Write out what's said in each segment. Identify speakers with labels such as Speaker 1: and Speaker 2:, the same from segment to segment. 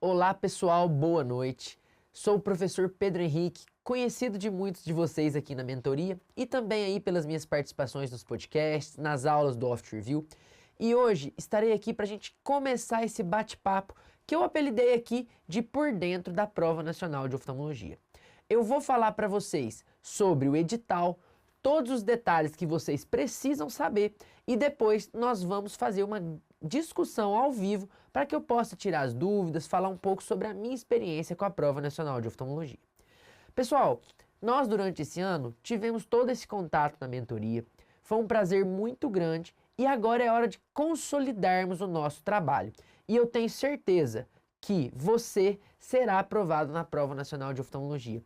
Speaker 1: Olá pessoal, boa noite. Sou o professor Pedro Henrique, conhecido de muitos de vocês aqui na mentoria e também aí pelas minhas participações nos podcasts, nas aulas do Oft Review. E hoje estarei aqui para a gente começar esse bate-papo que eu apelidei aqui de Por Dentro da Prova Nacional de Oftalmologia. Eu vou falar para vocês sobre o edital, todos os detalhes que vocês precisam saber e depois nós vamos fazer uma discussão ao vivo para que eu possa tirar as dúvidas, falar um pouco sobre a minha experiência com a Prova Nacional de Oftalmologia. Pessoal, nós durante esse ano tivemos todo esse contato na mentoria, foi um prazer muito grande e agora é hora de consolidarmos o nosso trabalho. E eu tenho certeza que você será aprovado na Prova Nacional de Oftalmologia.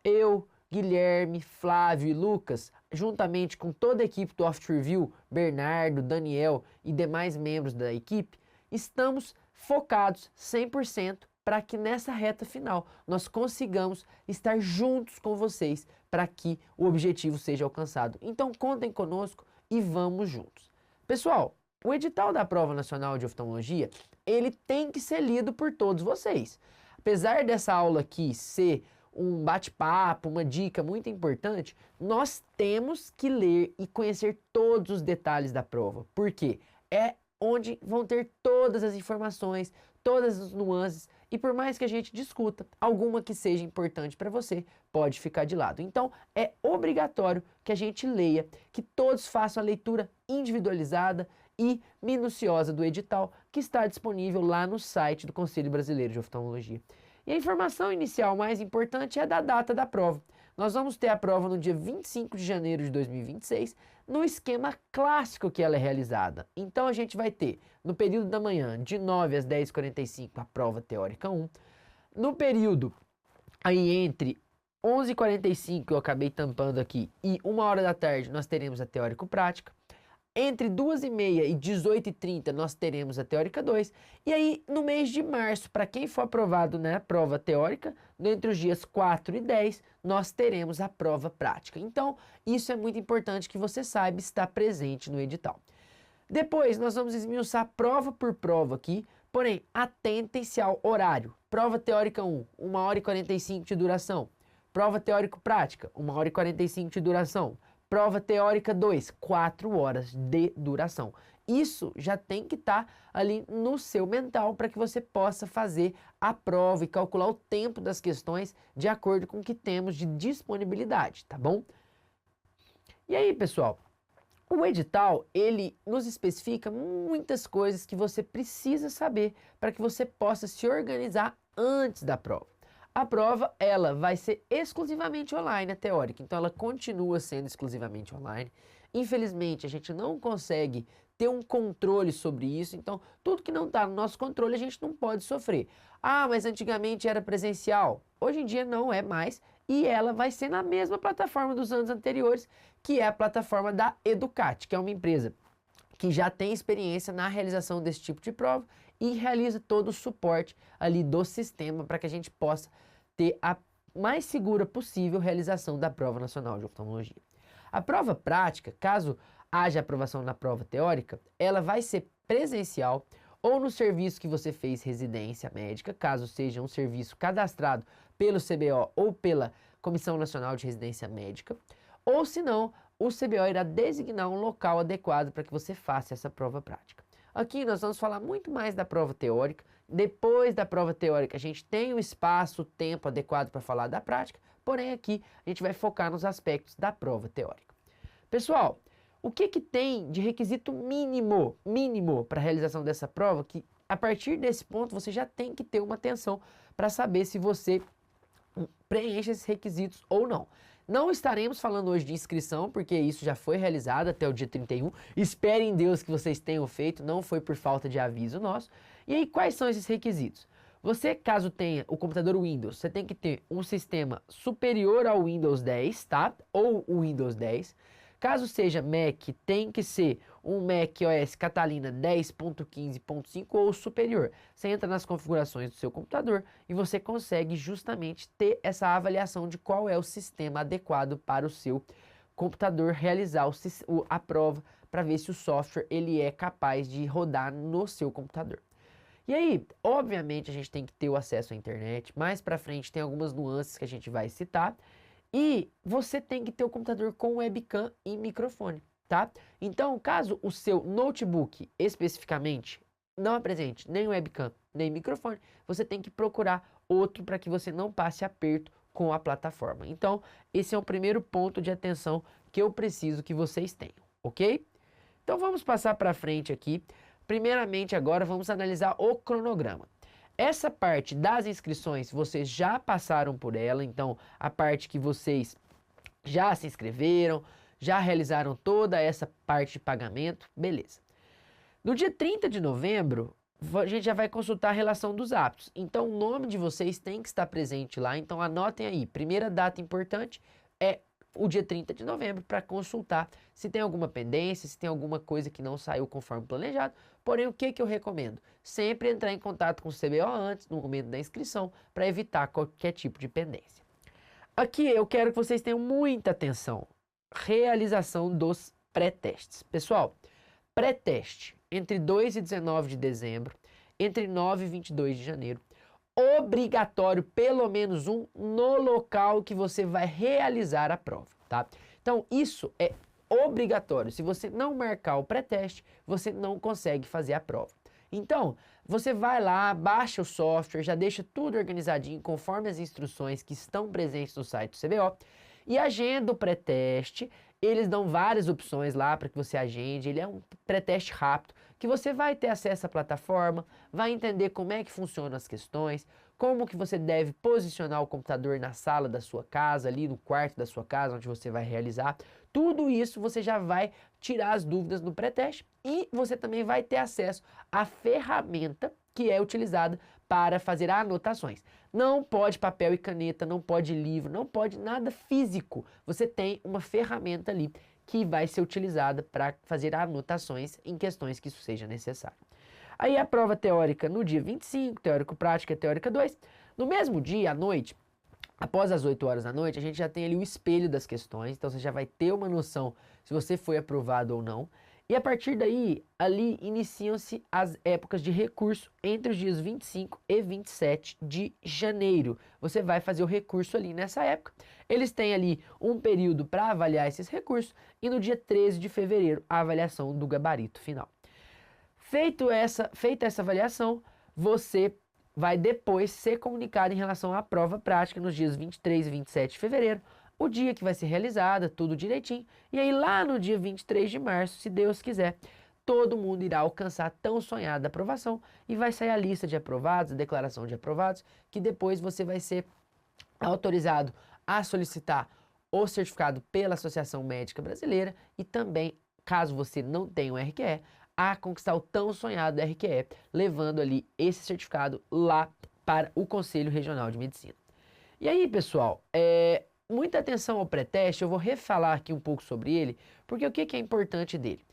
Speaker 1: Eu, Guilherme, Flávio e Lucas, juntamente com toda a equipe do Oft Review, Bernardo, Daniel e demais membros da equipe, estamos focados 100% para que nessa reta final nós consigamos estar juntos com vocês para que o objetivo seja alcançado. Então contem conosco e vamos juntos. Pessoal, o edital da Prova Nacional de Oftalmologia, ele tem que ser lido por todos vocês. Apesar dessa aula aqui ser um bate-papo, uma dica muito importante, nós temos que ler e conhecer todos os detalhes da prova, porque é onde vão ter todas as informações, todas as nuances, e por mais que a gente discuta, alguma que seja importante para você pode ficar de lado. Então é obrigatório que a gente leia, que todos façam a leitura individualizada e minuciosa do edital, que está disponível lá no site do Conselho Brasileiro de Oftalmologia. E a informação inicial mais importante é da data da prova. Nós vamos ter a prova no dia 25 de janeiro de 2026, no esquema clássico que ela é realizada. Então a gente vai ter, no período da manhã, de 9 às 10h45, a prova teórica 1. No período aí entre 11h45, eu acabei tampando aqui, e 1h da tarde, nós teremos a teórico-prática. Entre 2h30 e 18h30 nós teremos a teórica 2, e aí no mês de março, para quem for aprovado na prova teórica, entre os dias 4 e 10, nós teremos a prova prática. Então, isso é muito importante que você saiba estar presente no edital. Depois, nós vamos esmiuçar prova por prova aqui, porém, atentem-se ao horário. Prova teórica 1, 1h45 de duração. Prova teórico-prática, 1h45 de duração. Prova teórica 2, 4 horas de duração. Isso já tem que estar ali no seu mental para que você possa fazer a prova e calcular o tempo das questões de acordo com o que temos de disponibilidade, tá bom? E aí, pessoal, o edital, ele nos especifica muitas coisas que você precisa saber para que você possa se organizar antes da prova. A prova, ela vai ser exclusivamente online, a teórica, então ela continua sendo exclusivamente online. Infelizmente, a gente não consegue ter um controle sobre isso, então tudo que não está no nosso controle a gente não pode sofrer. Ah, mas antigamente era presencial. Hoje em dia não é mais e ela vai ser na mesma plataforma dos anos anteriores, que é a plataforma da Educat, que é uma empresa que já tem experiência na realização desse tipo de prova e realiza todo o suporte ali do sistema para que a gente possa ter a mais segura possível realização da Prova Nacional de Oftalmologia. A prova prática, caso haja aprovação na prova teórica, ela vai ser presencial ou no serviço que você fez residência médica, caso seja um serviço cadastrado pelo CBO ou pela Comissão Nacional de Residência Médica, ou se não, o CBO irá designar um local adequado para que você faça essa prova prática. Aqui nós vamos falar muito mais da prova teórica. Depois da prova teórica a gente tem o espaço, o tempo adequado para falar da prática, porém aqui a gente vai focar nos aspectos da prova teórica. Pessoal, o que tem de requisito mínimo para a realização dessa prova, que a partir desse ponto você já tem que ter uma atenção para saber se você preenche esses requisitos ou não. Não estaremos falando hoje de inscrição, porque isso já foi realizado até o dia 31. Espere em Deus que vocês tenham feito, não foi por falta de aviso nosso. E aí, quais são esses requisitos? Você, caso tenha o computador Windows, você tem que ter um sistema superior ao Windows 10, tá? Ou o Windows 10. Caso seja Mac, tem que ser um Mac OS Catalina 10.15.5 ou superior. Você entra nas configurações do seu computador e você consegue justamente ter essa avaliação de qual é o sistema adequado para o seu computador realizar a prova para ver se o software ele é capaz de rodar no seu computador. E aí, obviamente, a gente tem que ter o acesso à internet. Mais pra frente tem algumas nuances que a gente vai citar. E você tem que ter o computador com webcam e microfone, tá? Então, caso o seu notebook especificamente não apresente nem webcam nem microfone, você tem que procurar outro para que você não passe aperto com a plataforma. Então, esse é o primeiro ponto de atenção que eu preciso que vocês tenham, ok? Então, vamos passar para frente aqui. Primeiramente, agora vamos analisar o cronograma. Essa parte das inscrições, vocês já passaram por ela, então a parte que vocês já se inscreveram, já realizaram toda essa parte de pagamento, beleza. No dia 30 de novembro, a gente já vai consultar a relação dos atos. Então o nome de vocês tem que estar presente lá, então anotem aí. Primeira data importante é o dia 30 de novembro para consultar se tem alguma pendência, se tem alguma coisa que não saiu conforme planejado. Porém, o que eu recomendo? Sempre entrar em contato com o CBO antes, no momento da inscrição, para evitar qualquer tipo de pendência. Aqui eu quero que vocês tenham muita atenção. Realização dos pré-testes. Pessoal, pré-teste entre 2 e 19 de dezembro, entre 9 e 22 de janeiro. Obrigatório, pelo menos um, no local que você vai realizar a prova, tá? Então, isso é obrigatório. Se você não marcar o pré-teste, você não consegue fazer a prova. Então, você vai lá, baixa o software, já deixa tudo organizadinho, conforme as instruções que estão presentes no site do CBO, e agenda o pré-teste. Eles dão várias opções lá para que você agende. Ele é um pré-teste rápido, que você vai ter acesso à plataforma, vai entender como é que funcionam as questões, como que você deve posicionar o computador na sala da sua casa, ali no quarto da sua casa, onde você vai realizar. Tudo isso você já vai tirar as dúvidas no pré-teste e você também vai ter acesso à ferramenta que é utilizada para fazer anotações. Não pode papel e caneta, não pode livro, não pode nada físico. Você tem uma ferramenta ali que vai ser utilizada para fazer anotações em questões que isso seja necessário. Aí a prova teórica no dia 25, teórico-prática, teórica 2. No mesmo dia, à noite, após as 8 horas da noite, a gente já tem ali o espelho das questões, então você já vai ter uma noção se você foi aprovado ou não. E a partir daí, ali iniciam-se as épocas de recurso entre os dias 25 e 27 de janeiro. Você vai fazer o recurso ali nessa época. Eles têm ali um período para avaliar esses recursos e no dia 13 de fevereiro a avaliação do gabarito final. Feita essa avaliação, você vai depois ser comunicado em relação à prova prática nos dias 23 e 27 de fevereiro, o dia que vai ser realizada, tudo direitinho. E aí lá no dia 23 de março, se Deus quiser, todo mundo irá alcançar a tão sonhada aprovação e vai sair a lista de aprovados, a declaração de aprovados, que depois você vai ser autorizado a solicitar o certificado pela Associação Médica Brasileira e também, caso você não tenha um RQE, a conquistar o tão sonhado RQE, levando ali esse certificado lá para o Conselho Regional de Medicina. E aí, pessoal, muita atenção ao pré-teste, eu vou refalar aqui um pouco sobre ele, porque o que é importante dele?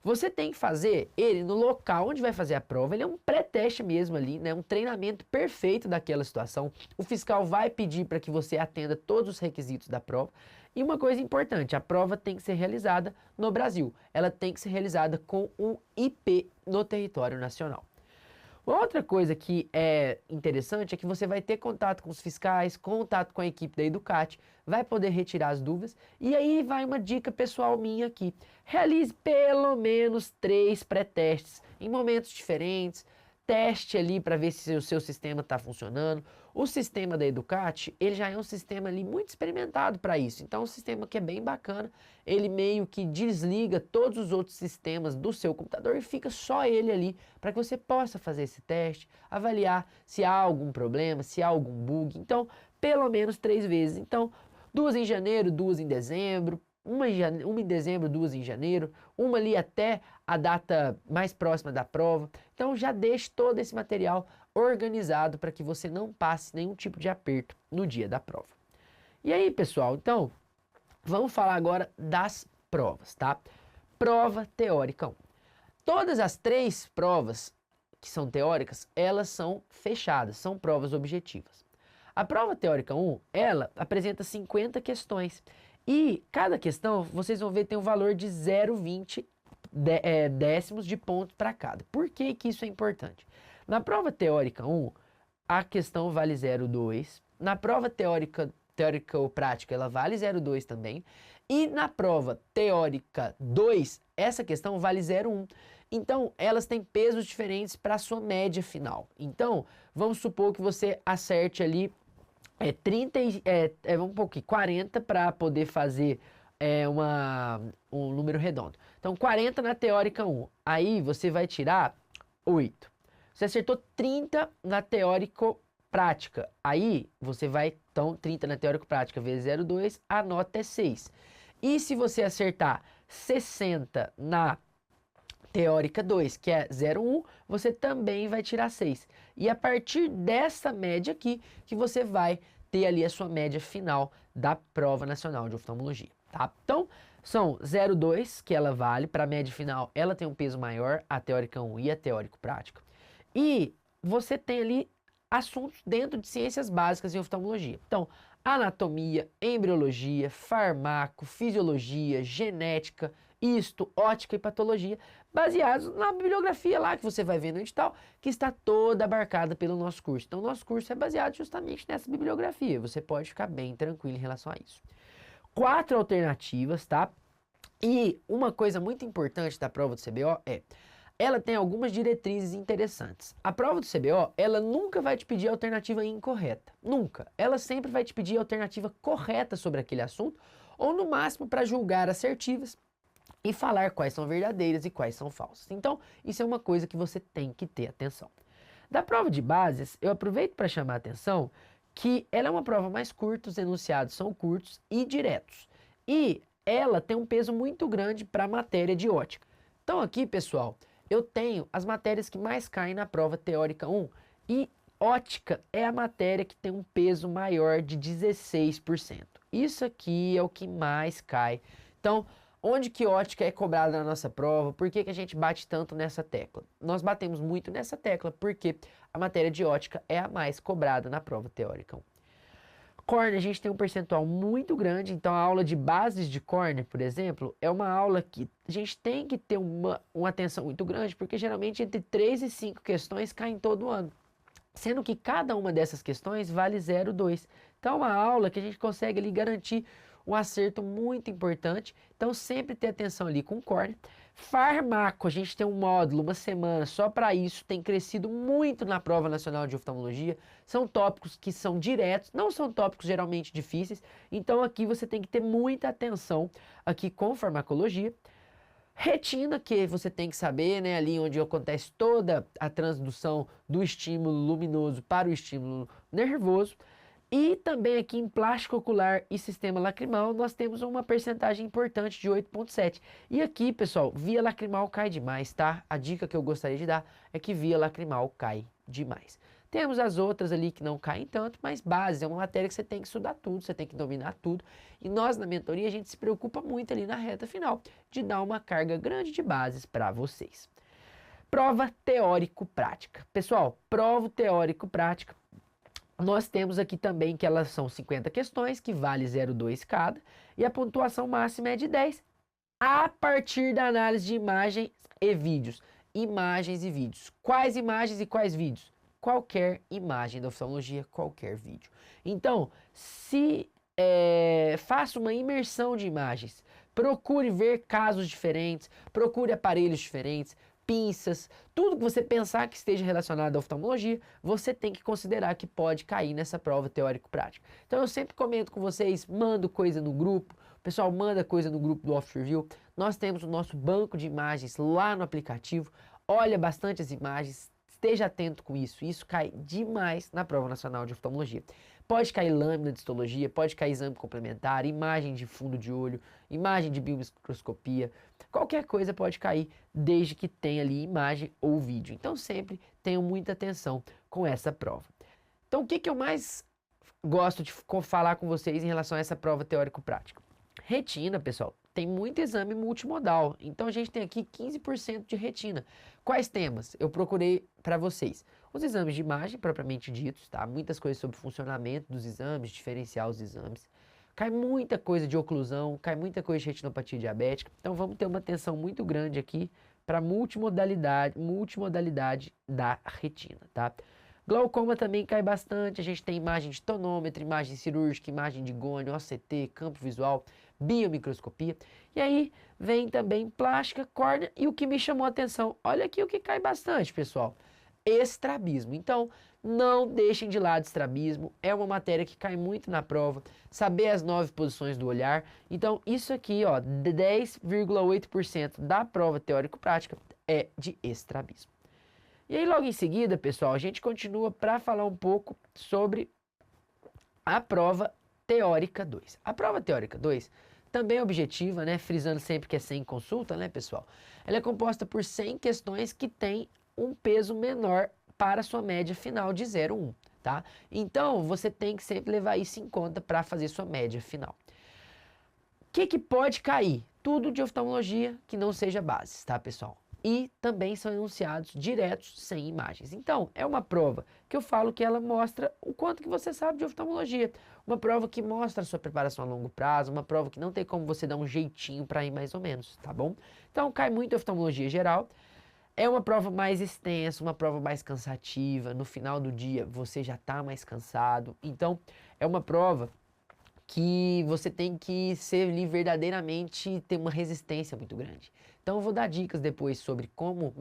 Speaker 1: Você tem que fazer ele no local onde vai fazer a prova, ele é um pré-teste mesmo ali, né? Um treinamento perfeito daquela situação. O fiscal vai pedir para que você atenda todos os requisitos da prova. E uma coisa importante, a prova tem que ser realizada no Brasil. Ela tem que ser realizada com um IP no território nacional. Outra coisa que é interessante é que você vai ter contato com os fiscais, contato com a equipe da Educat, vai poder retirar as dúvidas. E aí vai uma dica pessoal minha aqui. Realize pelo menos 3 pré-testes em momentos diferentes. Teste ali para ver se o seu sistema está funcionando. O sistema da Educat, ele já é um sistema ali muito experimentado para isso. Então, é um sistema que é bem bacana. Ele meio que desliga todos os outros sistemas do seu computador e fica só ele ali para que você possa fazer esse teste, avaliar se há algum problema, se há algum bug. Então, pelo menos 3 vezes. Então, 2 em janeiro, 2 em dezembro, uma em dezembro, 2 em janeiro, uma ali até a data mais próxima da prova. Então já deixe todo esse material organizado para que você não passe nenhum tipo de aperto no dia da prova. E aí, pessoal, então, vamos falar agora das provas, tá? Prova teórica 1. Todas as 3 provas que são teóricas, elas são fechadas, são provas objetivas. A prova teórica 1, ela apresenta 50 questões. E cada questão, vocês vão ver, tem um valor de 0,20 décimos de ponto para cada. Por que que isso é importante? Na prova teórica 1, a questão vale 0,2. Na prova teórica ou prática, ela vale 0,2 também. E na prova teórica 2, essa questão vale 0,1. Então, elas têm pesos diferentes para a sua média final. Então, vamos supor que você acerte ali 40 para poder fazer um número redondo. Então, 40 na teórica 1. Aí, você vai tirar 8. Você acertou 30 na teórico-prática. Aí, você vai, então, 30 na teórico-prática vezes 0,2, a nota é 6. E se você acertar 60 na teórica 2, que é 0,1, você também vai tirar 6. E a partir dessa média aqui, que você vai ter ali a sua média final da Prova Nacional de Oftalmologia, tá? Então, são 0,2 que ela vale, para a média final ela tem um peso maior, a teórica 1 e a teórico prática. E você tem ali assuntos dentro de ciências básicas em oftalmologia. Então, anatomia, embriologia, farmaco, fisiologia, genética, ótica e patologia, baseados na bibliografia lá que você vai ver no edital, que está toda abarcada pelo nosso curso. Então, nosso curso é baseado justamente nessa bibliografia. Você pode ficar bem tranquilo em relação a isso. 4 alternativas, tá? E uma coisa muito importante da prova do CBO ela tem algumas diretrizes interessantes. A prova do CBO, ela nunca vai te pedir alternativa incorreta. Nunca. Ela sempre vai te pedir alternativa correta sobre aquele assunto, ou no máximo para julgar assertivas e falar quais são verdadeiras e quais são falsas. Então, isso é uma coisa que você tem que ter atenção. Da prova de bases, eu aproveito para chamar a atenção que ela é uma prova mais curta, os enunciados são curtos e diretos. E ela tem um peso muito grande para a matéria de ótica. Então aqui, pessoal, eu tenho as matérias que mais caem na prova teórica 1 e ótica é a matéria que tem um peso maior de 16%. Isso aqui é o que mais cai. Então, onde que ótica é cobrada na nossa prova? Por que a gente bate tanto nessa tecla? Nós batemos muito nessa tecla porque a matéria de ótica é a mais cobrada na prova teórica 1. Córnea, a gente tem um percentual muito grande, então a aula de bases de córnea, por exemplo, é uma aula que a gente tem que ter uma atenção muito grande, porque geralmente entre 3 e 5 questões caem todo ano, sendo que cada uma dessas questões vale 0,2. Então é uma aula que a gente consegue ali garantir um acerto muito importante, então sempre ter atenção ali com córnea. Farmaco, a gente tem um módulo, uma semana só para isso, tem crescido muito na Prova Nacional de Oftalmologia, são tópicos que são diretos, não são tópicos geralmente difíceis, então aqui você tem que ter muita atenção aqui com farmacologia. Retina, que você tem que saber, né, ali onde acontece toda a transdução do estímulo luminoso para o estímulo nervoso. E também aqui em plástico ocular e sistema lacrimal, nós temos uma percentagem importante de 8,7. E aqui, pessoal, via lacrimal cai demais, tá? A dica que eu gostaria de dar é que via lacrimal cai demais. Temos as outras ali que não caem tanto, mas base é uma matéria que você tem que estudar tudo, você tem que dominar tudo. E nós, na mentoria, a gente se preocupa muito ali na reta final de dar uma carga grande de bases para vocês. Prova teórico-prática. Pessoal, prova teórico-prática. Nós temos aqui também que elas são 50 questões, que vale 0,2 cada, e a pontuação máxima é de 10, a partir da análise de imagens e vídeos. Imagens e vídeos. Quais imagens e quais vídeos? Qualquer imagem da oftalmologia, qualquer vídeo. Então, se faça uma imersão de imagens, procure ver casos diferentes, procure aparelhos diferentes, pinças, tudo que você pensar que esteja relacionado à oftalmologia, você tem que considerar que pode cair nessa prova teórico-prática. Então eu sempre comento com vocês, mando coisa no grupo, o pessoal manda coisa no grupo do Off Review, nós temos o nosso banco de imagens lá no aplicativo, olha bastante as imagens, esteja atento com isso, isso cai demais na prova nacional de oftalmologia. Pode cair lâmina de histologia, pode cair exame complementar, imagem de fundo de olho, imagem de biomicroscopia, qualquer coisa pode cair desde que tenha ali imagem ou vídeo. Então sempre tenham muita atenção com essa prova. Então o que eu mais gosto de falar com vocês em relação a essa prova teórico-prática? Retina, pessoal, tem muito exame multimodal, então a gente tem aqui 15% de retina. Quais temas? Eu procurei para vocês. Os exames de imagem, propriamente ditos, tá? Muitas coisas sobre o funcionamento dos exames, diferenciar os exames. Cai muita coisa de oclusão, cai muita coisa de retinopatia diabética, então vamos ter uma atenção muito grande aqui para multimodalidade da retina, tá? Glaucoma também cai bastante, a gente tem imagem de tonômetro, imagem cirúrgica, imagem de gônio, OCT, campo visual, biomicroscopia. E aí vem também plástica, córnea e o que me chamou a atenção, olha aqui o que cai bastante, pessoal, estrabismo. Então, não deixem de lado estrabismo, é uma matéria que cai muito na prova, saber as 9 posições do olhar. Então, isso aqui, ó, 10,8% da prova teórico-prática é de estrabismo. E aí, logo em seguida, pessoal, a gente continua para falar um pouco sobre a prova teórica 2. A prova teórica 2 também é objetiva, né? Frisando sempre que é sem consulta, né, pessoal? Ela é composta por 100 questões que tem um peso menor para a sua média final de 0,1, tá? Então, você tem que sempre levar isso em conta para fazer sua média final. O que pode cair? Tudo de oftalmologia que não seja bases, tá, pessoal? E também são enunciados diretos sem imagens. Então, é uma prova que eu falo que ela mostra o quanto que você sabe de oftalmologia. Uma prova que mostra a sua preparação a longo prazo, uma prova que não tem como você dar um jeitinho para ir mais ou menos, tá bom? Então, cai muito oftalmologia geral. É uma prova mais extensa, uma prova mais cansativa. No final do dia, você já está mais cansado. Então, é uma prova que você tem que ser ali verdadeiramente, ter uma resistência muito grande. Então eu vou dar dicas depois sobre como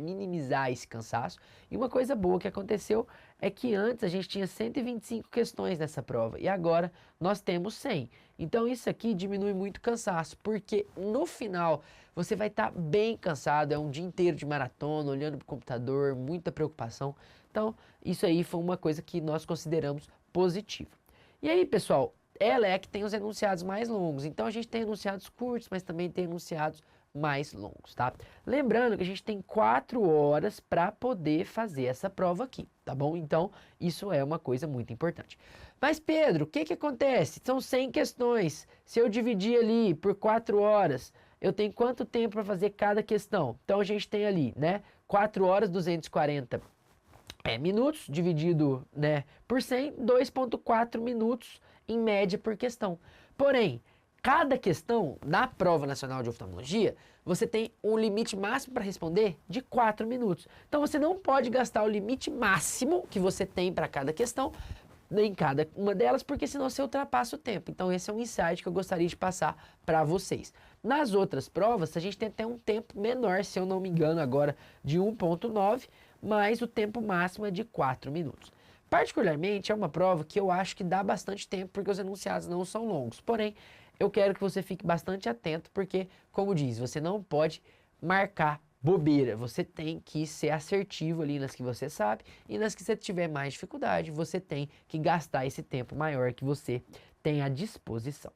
Speaker 1: minimizar esse cansaço. E uma coisa boa que aconteceu é que antes a gente tinha 125 questões nessa prova e agora nós temos 100. Então isso aqui diminui muito o cansaço, porque no final você vai estar bem cansado, é um dia inteiro de maratona, olhando para o computador, muita preocupação. Então isso aí foi uma coisa que nós consideramos positiva. E aí, pessoal, ela é que tem os enunciados mais longos. Então a gente tem enunciados curtos, mas também tem enunciados mais longos, tá? Lembrando que a gente tem 4 horas para poder fazer essa prova aqui, tá bom? Então isso é uma coisa muito importante. Mas Pedro, o que acontece? São 100 questões. Se eu dividir ali por 4 horas, eu tenho quanto tempo para fazer cada questão? Então a gente tem ali, né? 4 horas, 240 minutos, dividido, né, por 100, 2,4 minutos em média por questão. Porém, cada questão na Prova Nacional de Oftalmologia, você tem um limite máximo para responder de 4 minutos. Então você não pode gastar o limite máximo que você tem para cada questão em cada uma delas, porque senão você ultrapassa o tempo. Então esse é um insight que eu gostaria de passar para vocês. Nas outras provas, a gente tem até um tempo menor, se eu não me engano agora, de 1,9, mas o tempo máximo é de 4 minutos. Particularmente, é uma prova que eu acho que dá bastante tempo, porque os enunciados não são longos. Porém, eu quero que você fique bastante atento, porque, como diz, você não pode marcar bobeira. Você tem que ser assertivo ali nas que você sabe, e nas que você tiver mais dificuldade, você tem que gastar esse tempo maior que você tem à disposição.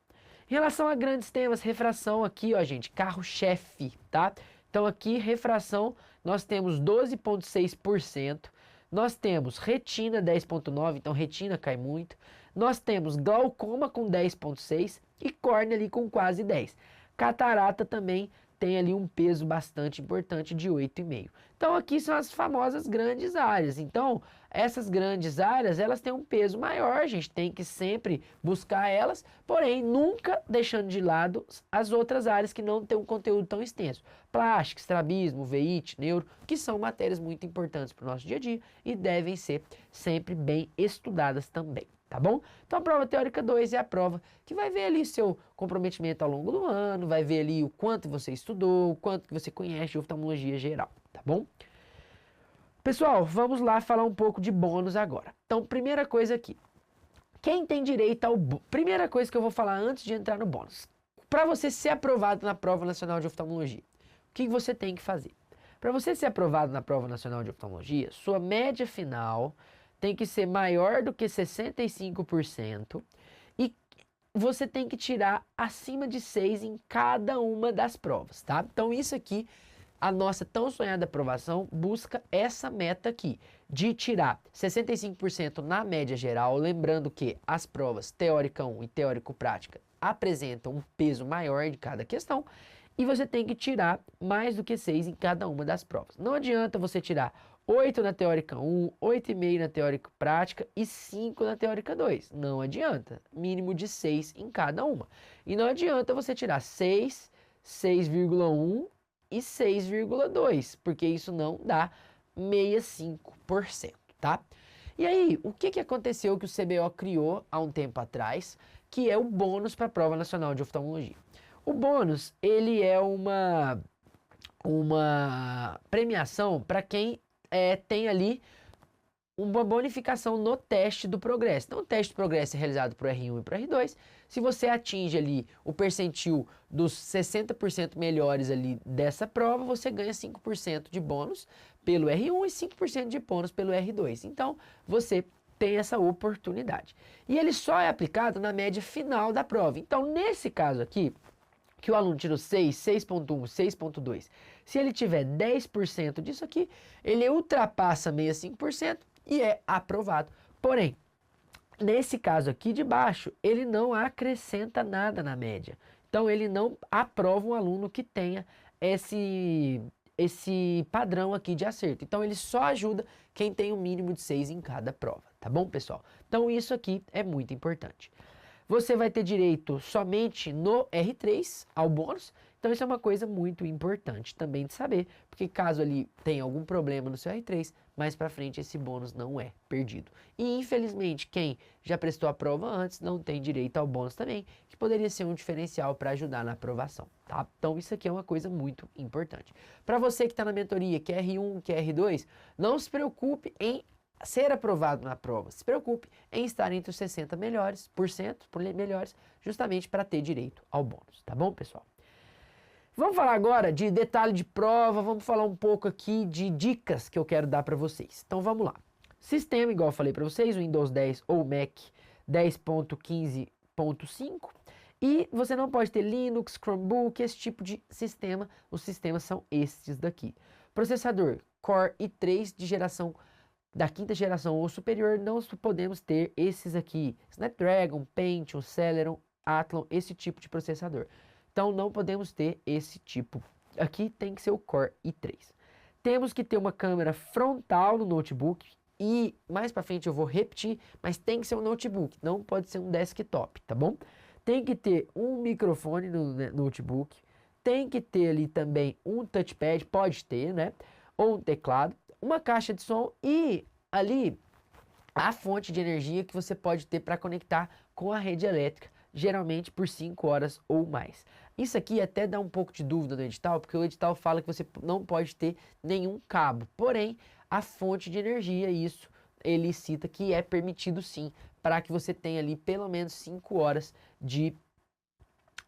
Speaker 1: Em relação a grandes temas, refração aqui, ó, gente, carro-chefe, tá? Então aqui, refração, nós temos 12,6%. Nós temos retina 10,9%, então retina cai muito. Nós temos glaucoma com 10,6% e córnea ali com quase 10%. Catarata também tem ali um peso bastante importante de 8,5%. Então aqui são as famosas grandes áreas. Então essas grandes áreas, elas têm um peso maior, a gente tem que sempre buscar elas, porém nunca deixando de lado as outras áreas que não têm um conteúdo tão extenso. Plástica, estrabismo, veite, neuro, que são matérias muito importantes para o nosso dia a dia e devem ser sempre bem estudadas também. Tá bom? Então a prova teórica 2 é a prova que vai ver ali seu comprometimento ao longo do ano, vai ver ali o quanto você estudou, o quanto que você conhece de oftalmologia geral, tá bom? Pessoal, vamos lá falar um pouco de bônus agora. Então, primeira coisa aqui, quem tem direito ao primeira coisa que eu vou falar antes de entrar no bônus. Para você ser aprovado na Prova Nacional de Oftalmologia, o que você tem que fazer? Para você ser aprovado na Prova Nacional de Oftalmologia, sua média final tem que ser maior do que 65% e você tem que tirar acima de 6 em cada uma das provas, tá? Então isso aqui, a nossa tão sonhada aprovação busca essa meta aqui, de tirar 65% na média geral, lembrando que as provas Teórica 1 e Teórico Prática apresentam um peso maior de cada questão, e você tem que tirar mais do que 6 em cada uma das provas. Não adianta você tirar 8 na Teórica 1, 8,5 na Teórica Prática e 5 na Teórica 2. Não adianta. Mínimo de 6 em cada uma. E não adianta você tirar 6, 6,1 e 6,2%, porque isso não dá 65%, tá? E aí, o que aconteceu que o CBO criou há um tempo atrás, que é o bônus para a Prova Nacional de Oftalmologia? O bônus, ele é uma premiação para quem tem ali uma bonificação no teste do progresso. Então, o teste do progresso é realizado para o R1 e para o R2. Se você atinge ali o percentil dos 60% melhores ali dessa prova, você ganha 5% de bônus pelo R1 e 5% de bônus pelo R2. Então, você tem essa oportunidade. E ele só é aplicado na média final da prova. Então, nesse caso aqui, que o aluno tirou 6, 6.1, 6.2, se ele tiver 10% disso aqui, ele ultrapassa 65% e é aprovado. Porém, nesse caso aqui de baixo, ele não acrescenta nada na média. Então, ele não aprova um aluno que tenha esse padrão aqui de acerto. Então, ele só ajuda quem tem um mínimo de 6 em cada prova, tá bom, pessoal? Então, isso aqui é muito importante. Você vai ter direito somente no R3 ao bônus, então isso é uma coisa muito importante também de saber, porque caso ali tenha algum problema no seu R3, mais para frente esse bônus não é perdido. E infelizmente quem já prestou a prova antes não tem direito ao bônus também, que poderia ser um diferencial para ajudar na aprovação, tá? Então isso aqui é uma coisa muito importante. Para você que está na mentoria, que é R1, que é R2, não se preocupe em ser aprovado na prova. Se preocupe em estar entre os 60 melhores, melhores, justamente para ter direito ao bônus, tá bom, pessoal? Vamos falar agora de detalhe de prova, vamos falar um pouco aqui de dicas que eu quero dar para vocês. Então vamos lá. Sistema, igual eu falei para vocês, Windows 10 ou Mac 10.15.5. E você não pode ter Linux, Chromebook, esse tipo de sistema. Os sistemas são esses daqui. Processador Core i3 de geração da quinta geração ou superior, não podemos ter esses aqui, Snapdragon, Pentium, Celeron, Athlon, esse tipo de processador. Então não podemos ter esse tipo. Aqui tem que ser o Core i3. Temos que ter uma câmera frontal no notebook e mais para frente eu vou repetir, mas tem que ser um notebook, não pode ser um desktop, tá bom? Tem que ter um microfone no notebook, tem que ter ali também um touchpad, pode ter, né? Ou um teclado, uma caixa de som e ali a fonte de energia que você pode ter para conectar com a rede elétrica, geralmente por 5 horas ou mais. Isso aqui até dá um pouco de dúvida no edital, porque o edital fala que você não pode ter nenhum cabo, porém a fonte de energia, isso ele cita que é permitido sim, para que você tenha ali pelo menos 5 horas de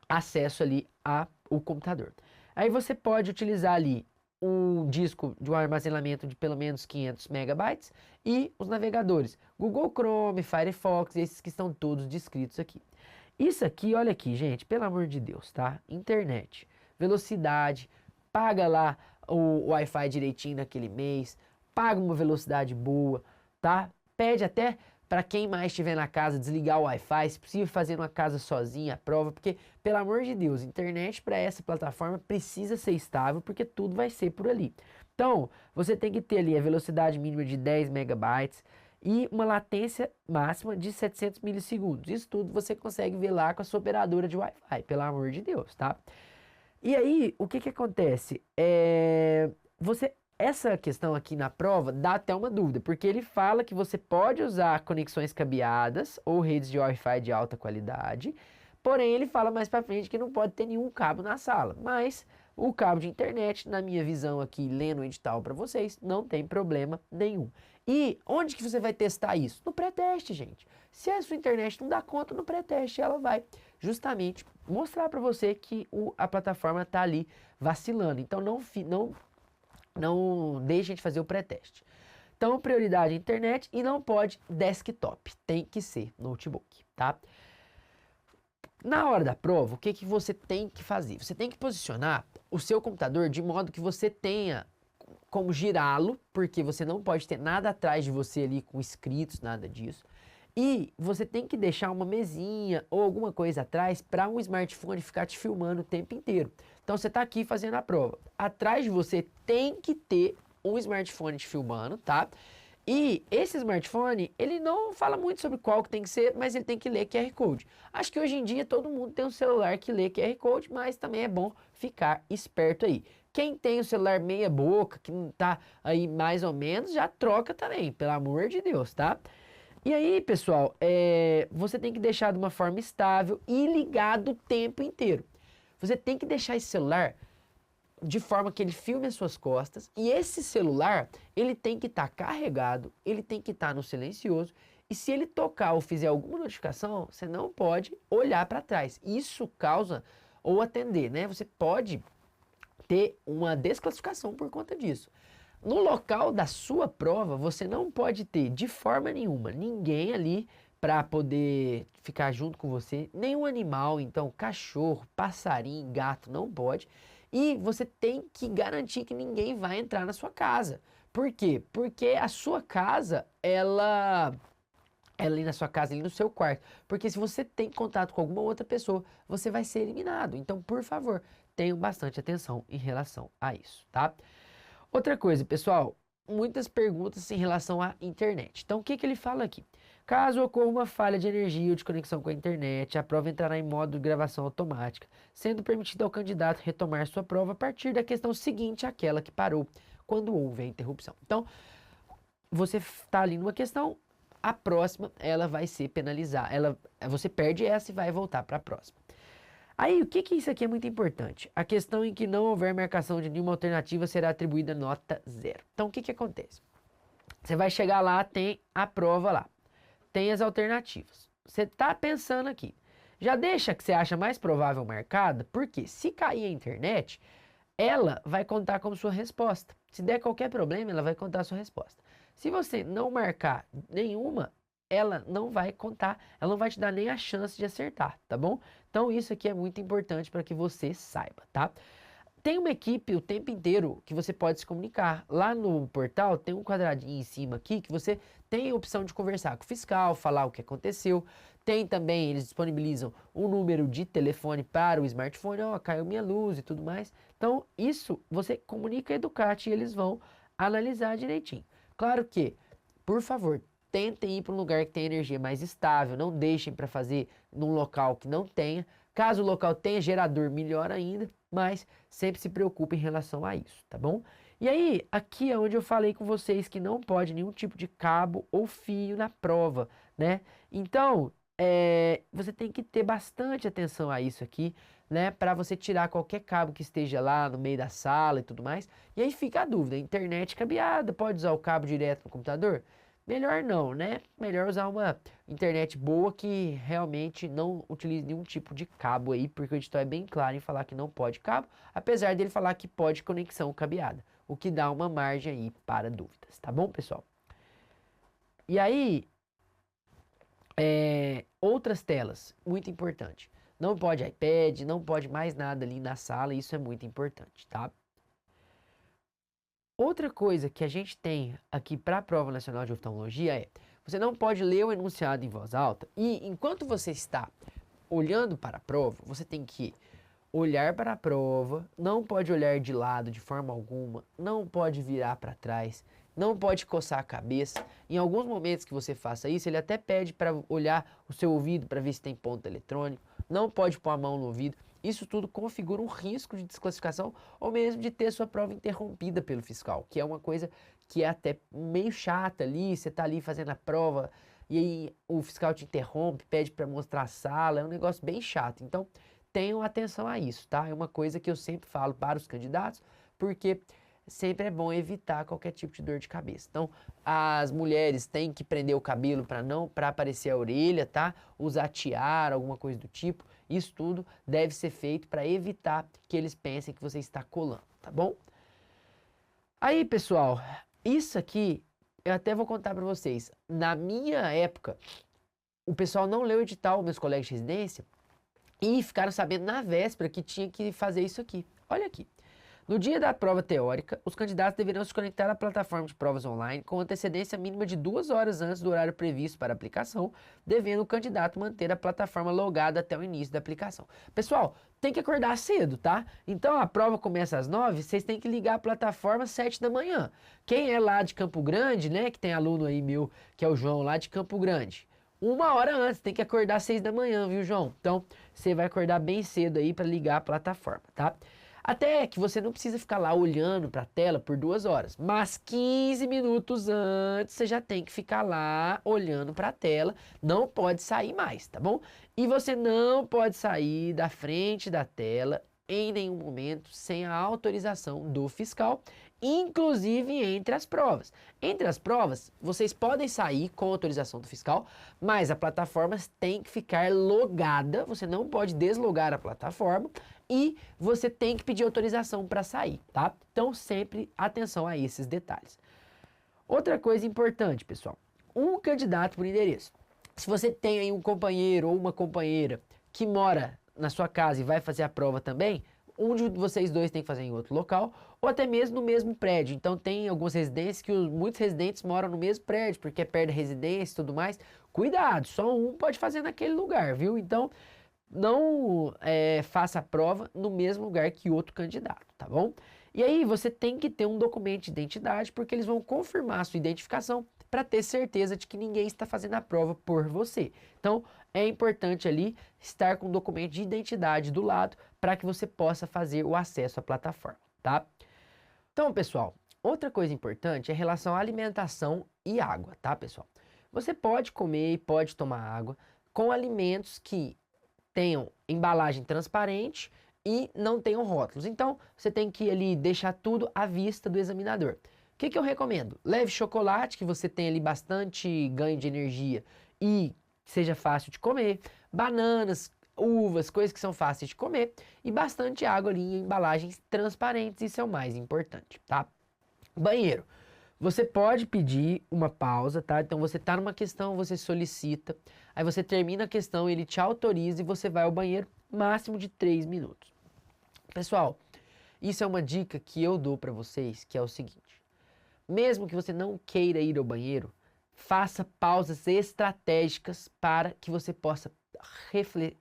Speaker 1: acesso ali ao computador. Aí você pode utilizar ali um disco de um armazenamento de pelo menos 500 megabytes e os navegadores Google Chrome, Firefox, esses que estão todos descritos aqui. Isso aqui, olha aqui, gente, pelo amor de Deus, tá? Internet, velocidade, paga lá o Wi-Fi direitinho naquele mês, paga uma velocidade boa, tá? Pede até para quem mais estiver na casa desligar o Wi-Fi, se possível fazer uma casa sozinha a prova, porque, pelo amor de Deus, internet para essa plataforma precisa ser estável, porque tudo vai ser por ali. Então, você tem que ter ali a velocidade mínima de 10 megabytes e uma latência máxima de 700 milissegundos. Isso tudo você consegue ver lá com a sua operadora de Wi-Fi, pelo amor de Deus, tá? E aí, o que acontece? Essa questão aqui na prova dá até uma dúvida, porque ele fala que você pode usar conexões cabeadas ou redes de Wi-Fi de alta qualidade, porém ele fala mais para frente que não pode ter nenhum cabo na sala, mas o cabo de internet, na minha visão aqui, lendo o edital para vocês, não tem problema nenhum. E onde que você vai testar isso? No pré-teste, gente. Se a sua internet não dá conta, no pré-teste ela vai justamente mostrar para você que a plataforma está ali vacilando. Então não deixem de fazer o pré-teste. Então, prioridade internet e não pode desktop, tem que ser notebook, tá? Na hora da prova, o que você tem que fazer? Você tem que posicionar o seu computador de modo que você tenha como girá-lo, porque você não pode ter nada atrás de você ali com escritos, nada disso. E você tem que deixar uma mesinha ou alguma coisa atrás para um smartphone ficar te filmando o tempo inteiro. Então você está aqui fazendo a prova. Atrás de você tem que ter um smartphone te filmando, tá? E esse smartphone, ele não fala muito sobre qual que tem que ser, mas ele tem que ler QR Code. Acho que hoje em dia todo mundo tem um celular que lê QR Code, mas também é bom ficar esperto aí. Quem tem o celular meia boca, que não tá aí mais ou menos, já troca também, pelo amor de Deus, tá? E aí, pessoal, você tem que deixar de uma forma estável e ligado o tempo inteiro. Você tem que deixar esse celular de forma que ele filme as suas costas, e esse celular, ele tem que estar carregado, ele tem que estar no silencioso, e se ele tocar ou fizer alguma notificação, você não pode olhar para trás. Isso causa, ou atender, né? Você pode ter uma desclassificação por conta disso. No local da sua prova, você não pode ter de forma nenhuma ninguém ali para poder ficar junto com você, nenhum animal, então cachorro, passarinho, gato, não pode. E você tem que garantir que ninguém vai entrar na sua casa. Por quê? Porque a sua casa, ela ali na sua casa, ali no seu quarto. Porque se você tem contato com alguma outra pessoa, você vai ser eliminado. Então, por favor, tenham bastante atenção em relação a isso, tá? Outra coisa, pessoal, muitas perguntas em relação à internet. Então, o que ele fala aqui? Caso ocorra uma falha de energia ou de conexão com a internet, a prova entrará em modo de gravação automática, sendo permitido ao candidato retomar sua prova a partir da questão seguinte àquela que parou, quando houve a interrupção. Então, você está ali numa questão, a próxima ela vai ser penalizada, você perde essa e vai voltar para a próxima. Aí, o que isso aqui é muito importante? A questão em que não houver marcação de nenhuma alternativa será atribuída nota 0. Então, o que acontece? Você vai chegar lá, tem a prova lá, tem as alternativas. Você está pensando aqui, já deixa que você acha mais provável marcada, porque se cair a internet, ela vai contar como sua resposta. Se der qualquer problema, ela vai contar a sua resposta. Se você não marcar nenhuma, ela não vai contar, ela não vai te dar nem a chance de acertar, tá bom? Então isso aqui é muito importante para que você saiba, tá? Tem uma equipe o tempo inteiro que você pode se comunicar. Lá no portal tem um quadradinho em cima aqui que você tem a opção de conversar com o fiscal, falar o que aconteceu. Tem também, eles disponibilizam um número de telefone para o smartphone, ó, caiu minha luz e tudo mais. Então isso você comunica a Educate e eles vão analisar direitinho. Claro que, por favor, tentem ir para um lugar que tenha energia mais estável, não deixem para fazer num local que não tenha. Caso o local tenha gerador, melhor ainda, mas sempre se preocupe em relação a isso, tá bom? E aí, aqui é onde eu falei com vocês que não pode nenhum tipo de cabo ou fio na prova, né? Então, você tem que ter bastante atenção a isso aqui, né? Para você tirar qualquer cabo que esteja lá no meio da sala e tudo mais. E aí fica a dúvida, internet cabeada, pode usar o cabo direto no computador? Melhor não, né? Melhor usar uma internet boa que realmente não utilize nenhum tipo de cabo aí, porque o editor é bem claro em falar que não pode cabo, apesar dele falar que pode conexão cabeada, o que dá uma margem aí para dúvidas, tá bom, pessoal? E aí, outras telas, muito importante. Não pode iPad, não pode mais nada ali na sala, isso é muito importante, tá? Outra coisa que a gente tem aqui para a Prova Nacional de Oftalmologia é, você não pode ler o enunciado em voz alta e enquanto você está olhando para a prova, você tem que olhar para a prova, não pode olhar de lado de forma alguma, não pode virar para trás, não pode coçar a cabeça. Em alguns momentos que você faça isso, ele até pede para olhar o seu ouvido para ver se tem ponto eletrônico, não pode pôr a mão no ouvido. Isso tudo configura um risco de desclassificação ou mesmo de ter sua prova interrompida pelo fiscal, que é uma coisa que é até meio chata ali, você tá ali fazendo a prova e aí o fiscal te interrompe, pede para mostrar a sala, é um negócio bem chato. Então, tenham atenção a isso, tá? É uma coisa que eu sempre falo para os candidatos, porque sempre é bom evitar qualquer tipo de dor de cabeça. Então, as mulheres têm que prender o cabelo para aparecer a orelha, tá? Usar tiara, alguma coisa do tipo. Isso tudo deve ser feito para evitar que eles pensem que você está colando, tá bom? Aí, pessoal, isso aqui eu até vou contar para vocês. Na minha época, o pessoal não leu o edital, meus colegas de residência, e ficaram sabendo na véspera que tinha que fazer isso aqui. Olha aqui. No dia da prova teórica, os candidatos deverão se conectar à plataforma de provas online com antecedência mínima de 2 horas antes do horário previsto para a aplicação, devendo o candidato manter a plataforma logada até o início da aplicação. Pessoal, tem que acordar cedo, tá? Então a prova começa às 9, vocês têm que ligar a plataforma às 7 da manhã. Quem é lá de Campo Grande, né, que tem aluno aí meu, que é o João lá de Campo Grande, 1 hora antes, tem que acordar às 6 da manhã, viu, João? Então, você vai acordar bem cedo aí para ligar a plataforma, tá? Até que você não precisa ficar lá olhando para a tela por 2 horas, mas 15 minutos antes você já tem que ficar lá olhando para a tela, não pode sair mais, tá bom? E você não pode sair da frente da tela em nenhum momento sem a autorização do fiscal, inclusive entre as provas. Entre as provas, vocês podem sair com autorização do fiscal, mas a plataforma tem que ficar logada, você não pode deslogar a plataforma e você tem que pedir autorização para sair, tá? Então, sempre atenção a esses detalhes. Outra coisa importante, pessoal, um candidato por endereço. Se você tem aí um companheiro ou uma companheira que mora na sua casa e vai fazer a prova também, um de vocês dois tem que fazer em outro local, ou até mesmo no mesmo prédio. Então tem algumas residências que muitos residentes moram no mesmo prédio, porque é perto da residência e tudo mais. Cuidado, só um pode fazer naquele lugar, viu? Então não faça a prova no mesmo lugar que outro candidato, tá bom? E aí você tem que ter um documento de identidade, porque eles vão confirmar a sua identificação para ter certeza de que ninguém está fazendo a prova por você. Então, é importante ali estar com o documento de identidade do lado para que você possa fazer o acesso à plataforma, tá? Então, pessoal, outra coisa importante é em relação à alimentação e água, tá, pessoal? Você pode comer e pode tomar água com alimentos que tenham embalagem transparente e não tenham rótulos. Então, você tem que ali deixar tudo à vista do examinador. O que eu recomendo? Leve chocolate, que você tem ali bastante ganho de energia e seja fácil de comer, bananas, uvas, coisas que são fáceis de comer e bastante água ali em embalagens transparentes, isso é o mais importante, tá? Banheiro. Você pode pedir uma pausa, tá? Então você tá numa questão, você solicita, aí você termina a questão, ele te autoriza e você vai ao banheiro máximo de 3 minutos. Pessoal, isso é uma dica que eu dou para vocês, que é o seguinte: mesmo que você não queira ir ao banheiro, faça pausas estratégicas para que você possa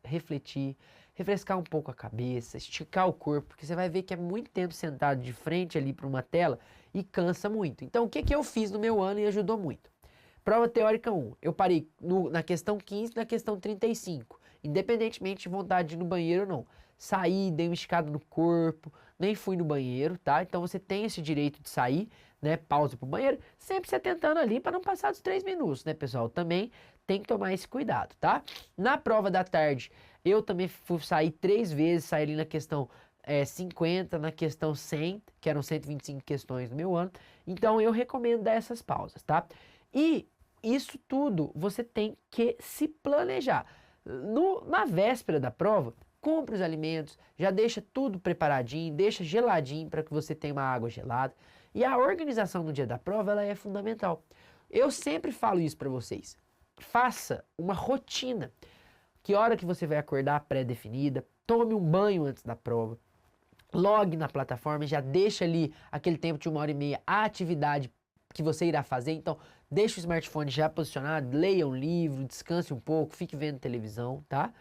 Speaker 1: refletir, refrescar um pouco a cabeça, esticar o corpo, porque você vai ver que é muito tempo sentado de frente ali para uma tela e cansa muito. Então, o que eu fiz no meu ano e ajudou muito? Prova teórica 1, eu parei na questão 15 e na questão 35, independentemente de vontade de ir no banheiro ou não. Saí, dei uma esticada no corpo, nem fui no banheiro, tá? Então você tem esse direito de sair, né? Pausa pro banheiro, sempre se atentando ali para não passar dos 3 minutos, né, pessoal? Também tem que tomar esse cuidado, tá? Na prova da tarde, eu também fui sair 3 vezes, saí ali na questão 50, na questão 100, que eram 125 questões no meu ano. Então eu recomendo dar essas pausas, tá? E isso tudo você tem que se planejar. Na véspera da prova, compre os alimentos, já deixa tudo preparadinho, deixa geladinho para que você tenha uma água gelada. E a organização no dia da prova, ela é fundamental. Eu sempre falo isso para vocês. Faça uma rotina. Que hora que você vai acordar pré-definida, tome um banho antes da prova, logue na plataforma e já deixa ali aquele tempo de 1h30 a atividade que você irá fazer. Então, deixa o smartphone já posicionado, leia um livro, descanse um pouco, fique vendo televisão, tá?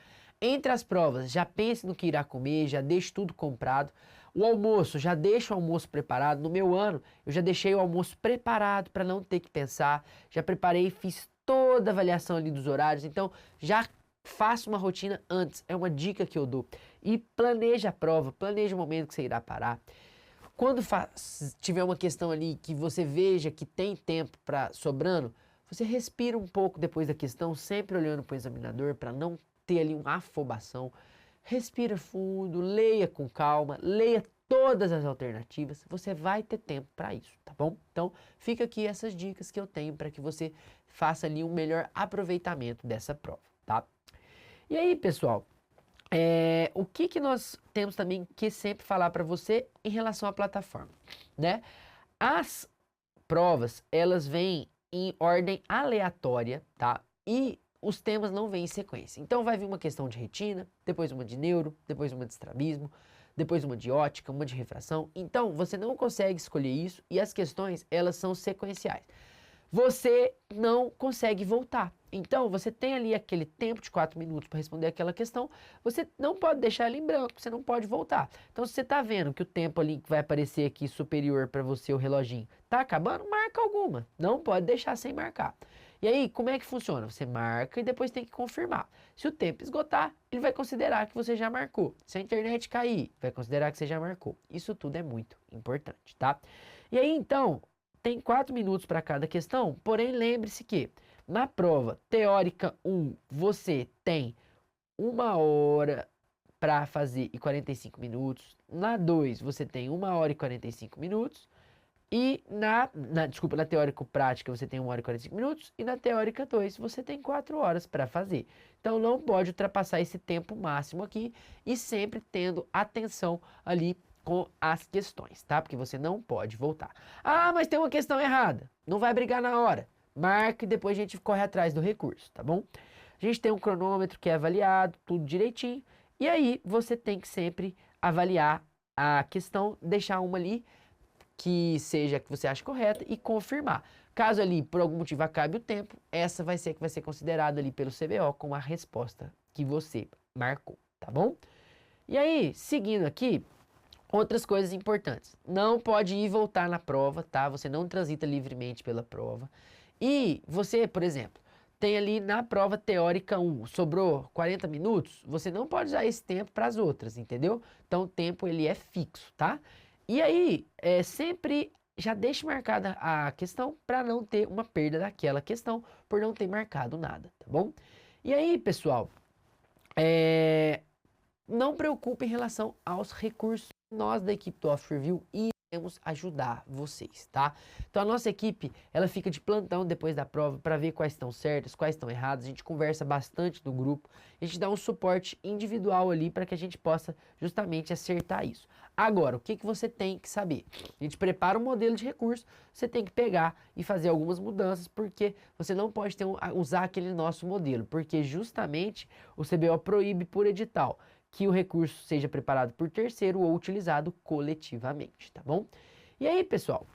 Speaker 1: Entre as provas, já pense no que irá comer, já deixe tudo comprado. O almoço, já deixa o almoço preparado. No meu ano, eu já deixei o almoço preparado para não ter que pensar. Já preparei, fiz toda a avaliação ali dos horários. Então, já faça uma rotina antes. É uma dica que eu dou. E planeje a prova, planeje o momento que você irá parar. Quando tiver uma questão ali que você veja que tem tempo sobrando, você respira um pouco depois da questão, sempre olhando para o examinador para não ter ali uma afobação. Respira fundo, leia com calma, leia todas as alternativas, você vai ter tempo para isso, tá bom? Então, fica aqui essas dicas que eu tenho para que você faça ali um melhor aproveitamento dessa prova, tá? E aí, pessoal, o que nós temos também que sempre falar para você em relação à plataforma, né? As provas, elas vêm em ordem aleatória, tá? E os temas não vêm em sequência. Então vai vir uma questão de retina, depois uma de neuro, depois uma de estrabismo, depois uma de ótica, uma de refração. Então você não consegue escolher isso e as questões, elas são sequenciais. Você não consegue voltar. Então você tem ali aquele tempo de 4 minutos para responder aquela questão, você não pode deixar ela em branco, você não pode voltar. Então se você está vendo que o tempo ali que vai aparecer aqui superior para você, o reloginho, está acabando, marca alguma. Não pode deixar sem marcar. E aí, como é que funciona? Você marca e depois tem que confirmar. Se o tempo esgotar, ele vai considerar que você já marcou. Se a internet cair, vai considerar que você já marcou. Isso tudo é muito importante, tá? E aí, então, tem 4 minutos para cada questão, porém lembre-se que na prova teórica 1, você tem 1 hora para fazer e 45 minutos. Na 2, você tem 1 hora e 45 minutos. E na teórica prática você tem 1 hora e 45 minutos. E na teórica 2 você tem 4 horas para fazer. Então não pode ultrapassar esse tempo máximo aqui. E sempre tendo atenção ali com as questões, tá? Porque você não pode voltar. Ah, mas tem uma questão errada. Não vai brigar na hora. Marca e depois a gente corre atrás do recurso, tá bom? A gente tem um cronômetro que é avaliado, tudo direitinho. E aí você tem que sempre avaliar a questão, deixar uma ali que seja que você acha correta e confirmar. Caso ali por algum motivo acabe o tempo, essa vai ser que vai ser considerada ali pelo CBO como a resposta que você marcou, tá bom? E aí, seguindo aqui, outras coisas importantes. Não pode ir e voltar na prova, tá? Você não transita livremente pela prova. E você, por exemplo, tem ali na prova teórica 1, sobrou 40 minutos, você não pode usar esse tempo para as outras, entendeu? Então o tempo ele é fixo, tá? E aí, sempre já deixe marcada a questão para não ter uma perda daquela questão por não ter marcado nada, tá bom? E aí, pessoal, não preocupe em relação aos recursos. Nós da equipe do Off Review iremos ajudar vocês, tá? Então a nossa equipe, ela fica de plantão depois da prova para ver quais estão certas, quais estão erradas. A gente conversa bastante no grupo, a gente dá um suporte individual ali para que a gente possa justamente acertar isso. Agora, o que você tem que saber? A gente prepara um modelo de recurso, você tem que pegar e fazer algumas mudanças, porque você não pode usar aquele nosso modelo, porque justamente o CBO proíbe por edital que o recurso seja preparado por terceiro ou utilizado coletivamente, tá bom? E aí, pessoal,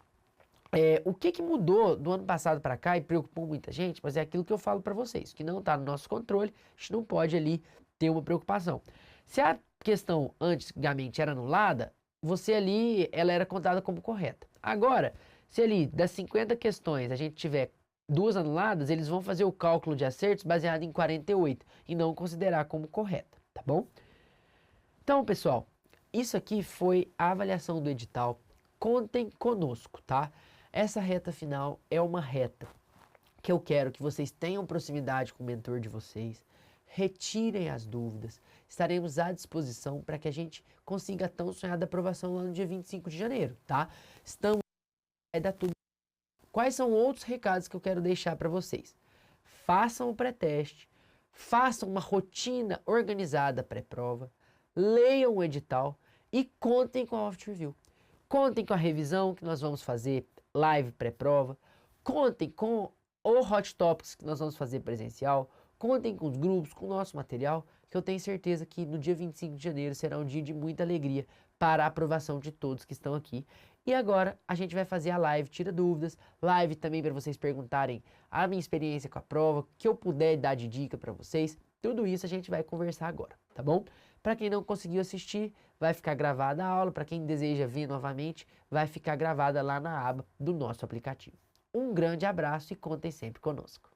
Speaker 1: o que mudou do ano passado para cá e preocupou muita gente, mas é aquilo que eu falo para vocês, que não está no nosso controle, a gente não pode ali ter uma preocupação. Se a questão antigamente era anulada, você ali, ela era contada como correta. Agora, se ali das 50 questões a gente tiver 2 anuladas, eles vão fazer o cálculo de acertos baseado em 48 e não considerar como correta, tá bom? Então, pessoal, isso aqui foi a avaliação do edital. Contem conosco, tá? Essa reta final é uma reta que eu quero que vocês tenham proximidade com o mentor de vocês, retirem as dúvidas, estaremos à disposição para que a gente consiga a tão sonhada aprovação lá no dia 25 de janeiro, tá? Vai dar tudo. Quais são outros recados que eu quero deixar para vocês? Façam o pré-teste, façam uma rotina organizada pré-prova, leiam o edital e contem com a Off Review. Contem com a revisão que nós vamos fazer live pré-prova, contem com o Hot Topics que nós vamos fazer presencial, contem com os grupos, com o nosso material, que eu tenho certeza que no dia 25 de janeiro será um dia de muita alegria para a aprovação de todos que estão aqui. E agora a gente vai fazer a live Tira Dúvidas, live também para vocês perguntarem a minha experiência com a prova, que eu puder dar de dica para vocês. Tudo isso a gente vai conversar agora, tá bom? Para quem não conseguiu assistir, vai ficar gravada a aula. Para quem deseja ver novamente, vai ficar gravada lá na aba do nosso aplicativo. Um grande abraço e contem sempre conosco.